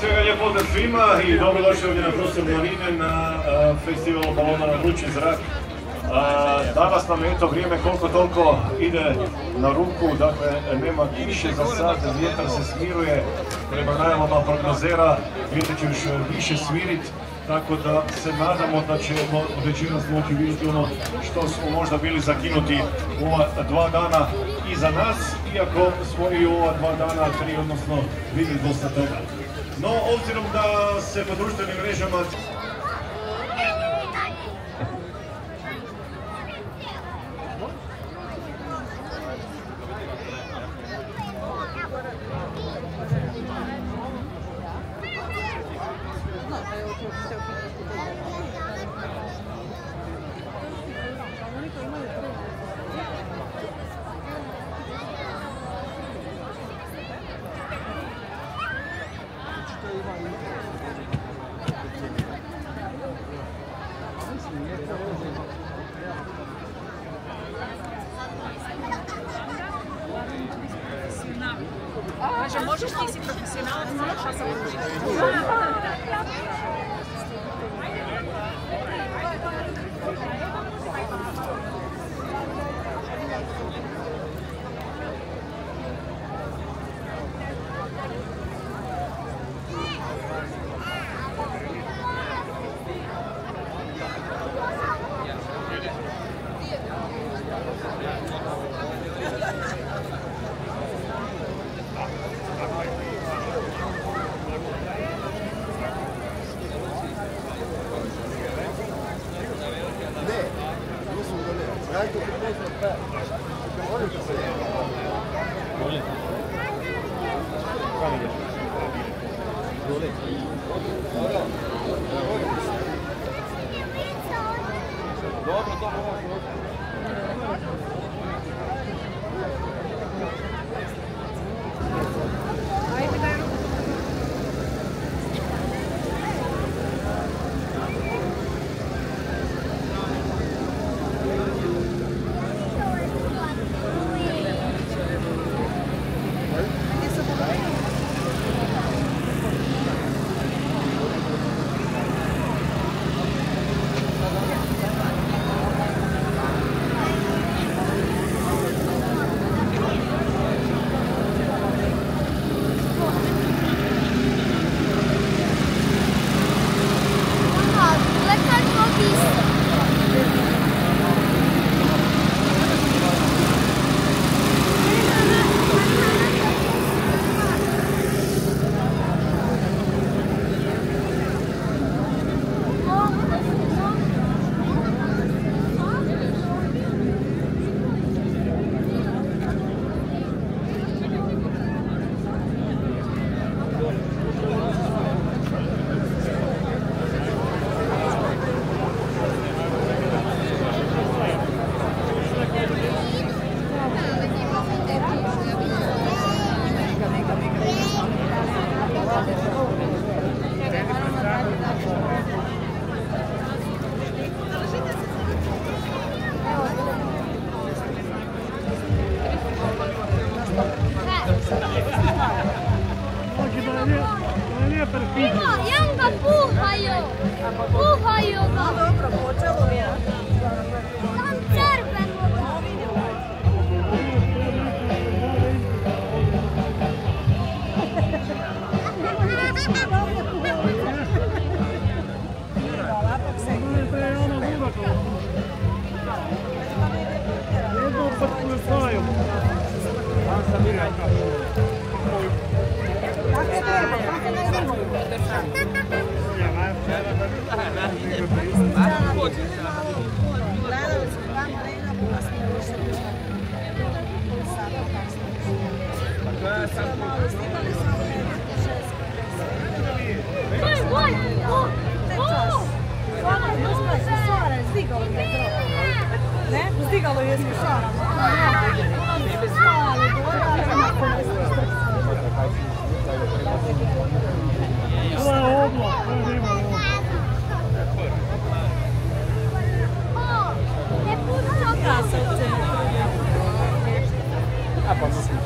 svega lijep pozdrav svima i dobrodošli ovdje na prostor Marine na festivalu balona na vrući zrak. Danas nam je to vrijeme koliko toliko ide na ruku, dakle nema kiše za sad, vjetar se smiruje, prema najavama prognozera vjetar će još više smiriti, tako da se nadamo da ćemo večeras moći vidjeti ono što smo možda bili zakinuti u ova 2 dana iza nas, iako smo i u ova 2 dana, 3 odnosno vidjeli dosta toga. No, obzirom da se po društvenim mrežama Kaže, možeš ti si profesionalac, možeš ja sam Stigalo je s šarama. Ovo je oblak, ovo ima oblak. Krasavce. A pa mislim.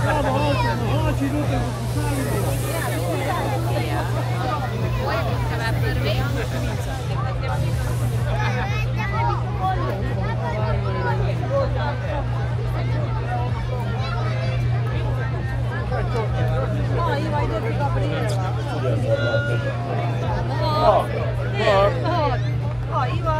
Bravo, auto, nohači idute u Savinu. Iva ide ti Gabriela. Iva.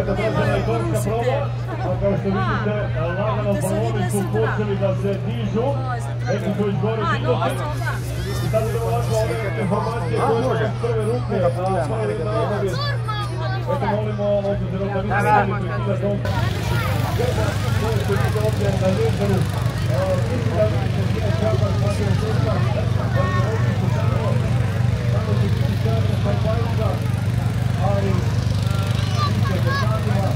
Eto brzana i gorska proba, a kao što vidite, lagano baloni su počeli da se dižu, neki su već gore dižu. I sad idemo ovako ove informacije koje su iz prve ruke na obavijest. Eto molimo, obzirom da vidite veliki kila dom. Koje su vidite ovdje na ljezeru, mislim da vidite nije čapa smatio sustav, ali ovdje su samo su kritičarne kampajka, ali vidite detaljima,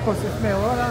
lijepo se sme, ora.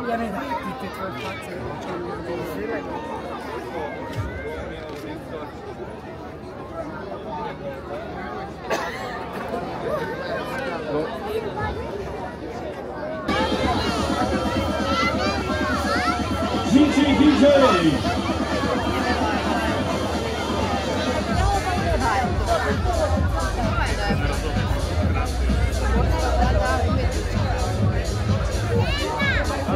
Ja ne daj ti te tvoje face. DJ!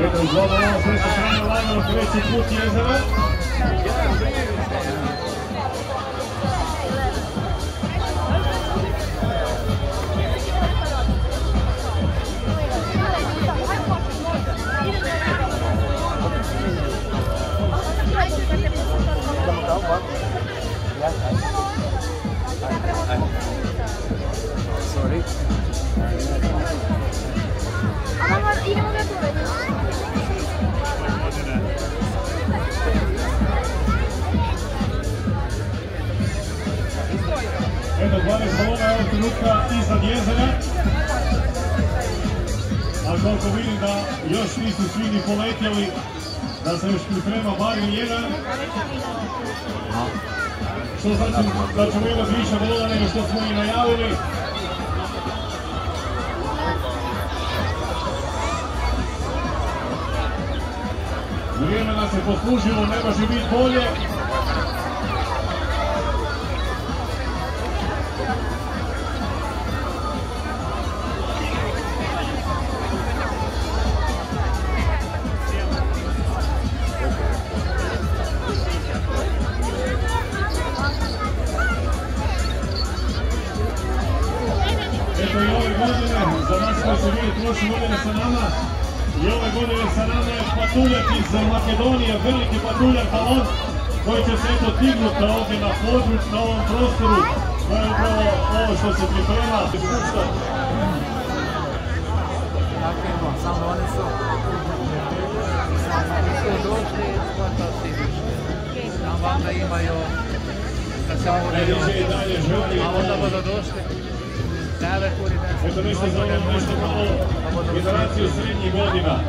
Eto, izgleda ovo sve sa strane lagano treći put jezera. Sorry. Eto, 12 balona je ovog trenutka iznad jezera. A koliko vidim da još nisu svi ni poletjeli, da se još priprema barem jedan. Što znači da ćemo imati više balona nego što smo i najavili. Vrijeme nas je poslužilo, ne može biti bolje. Eto i ove godine, za nas koji su bili prošle godine sa nama, i ove godine sa nama je patuljak iz Makedonije, veliki patuljak balon koji će se eto dignuti ovdje na području, na ovom prostoru. To je upravo ovo što se priprema. Samo oni su došli, skoro si išli. Tam vanda imaju da se moraju, a onda bodo došli. Eto nešto za ovom nešto malo generaciju srednjih godina.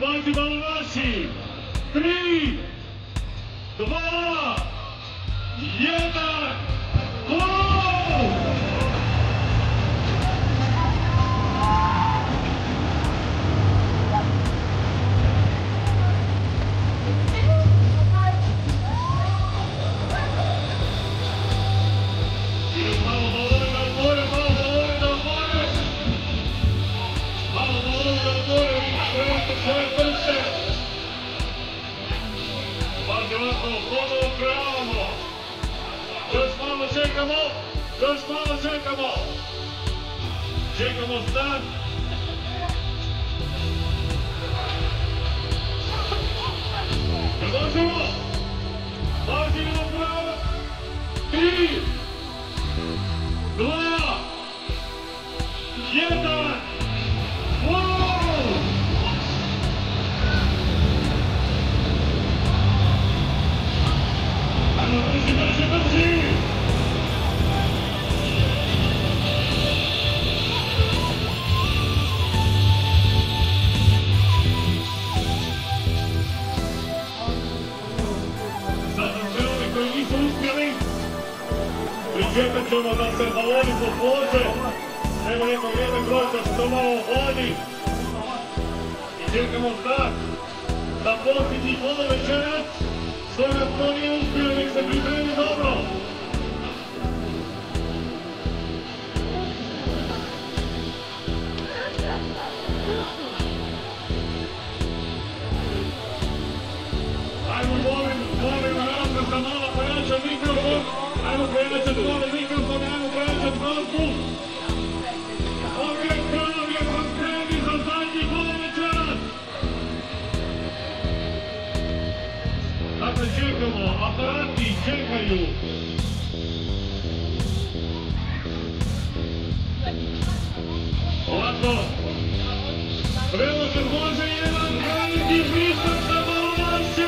pazi balonaši! 3, 2, 1, gol! Još malo čekamo! Čekamo start! Predlažemo! Pazimo pravo! 3, 2, 1, gol! Ajmo, brži! Pričekat ćemo da se baloni poslože, evo jedno vrijeme broj da se to malo ohladi i čekamo start da posljednji gol večerac, što nam to nije uspio, nek se pripremi dobro. Ajmo molim Rasta da malo pojača mikrofon. Ajmo pojačati malo mikrofon, ajmo pojačati malku. Ovdje Kravlje smo spremni za zadnji gol večeras. Dakle, čekamo, aparati čekaju. Ovako, Preložen može jedan veliki pristup za balonaše.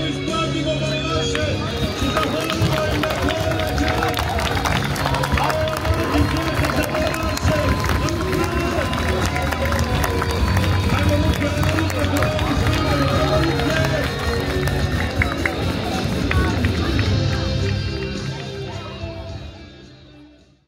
Isplatimo balonaše!